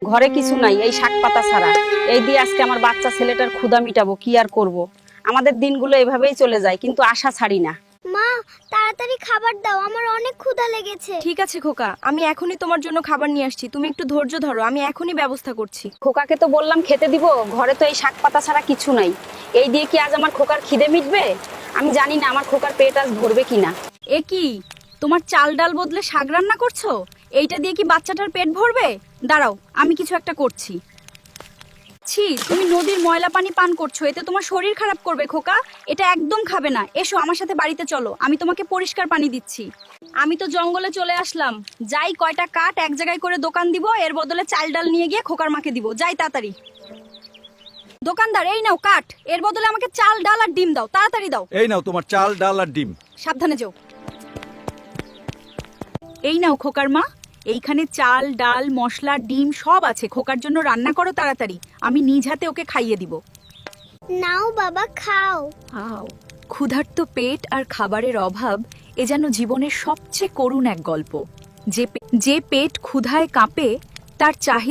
ঘরে কিছু নাই, এই শাক পাতা ছাড়া। এই দিয়ে আজকে আমার বাচ্চা ছেলেটার ক্ষুধা মিটাবো, কি আর করব। আমাদের দিনগুলো এভাবেই চলে যায়, কিন্তু আশা ছাড়ি না। মা, তাড়াতাড়ি খাবার দাও, আমার অনেক ক্ষুধা লেগেছে। ঠিক আছে খোকা, আমি এখনই তোমার জন্য খাবার নিয়ে আসছি, তুমি একটু ধৈর্য ধরো, আমি এখনই ব্যবস্থা করছি। খোকাকে তো বললাম খেতে দিব, ঘরে তো এই শাক পাতা ছাড়া কিছু নাই। এই দিয়ে কি আজ আমার খোকার খিদে মিটবে? আমি জানি না আমার খোকার পেট আজ ভরবে কিনা। এ কি, তোমার চাল ডাল বদলে শাক রান্না করছো? এইটা দিয়ে কি বাচ্চাটার পেট ভরবে? দাঁড়াও, আমি কিছু একটা করছি। ছি, তুমি নদীর ময়লা পানি পান করছো, এতে তোমার শরীর খারাপ করবে খোকা। এটা একদম খাবে না। এসো আমার সাথে বাড়িতে চলো, আমি তোমাকে পরিষ্কার পানি দিচ্ছি। আমি তো জঙ্গলে চলে আসলাম, যাই কয়টা কাঠ এক জায়গায় করে দোকান দিব, এর বদলে চাল ডাল নিয়ে গিয়ে খোকার মাকে দিব। যাই তাড়াতাড়ি। দোকানদার, এই নাও কাঠ, এর বদলে আমাকে চাল ডাল আর ডিম দাও, তাড়াতাড়ি দাও। এই নাও তোমার চাল ডাল আর ডিম। সাবধানে যাও। এই নাও খোকার মা, এইখানে চাল ডাল মশলা ডিম সব আছে, খোকার জন্য রান্না করো তাড়াতাড়ি, আমি নিজ হাতে ওকে খাইয়ে দিব। নাও বাবা, খাও। আও, ক্ষুধার্ত পেট আর খাবারের অভাব এ যেন জীবনের সবচেয়ে করুণ এক গল্প। যে পেট ক্ষুধায় কাঁপে, তার চাহিদা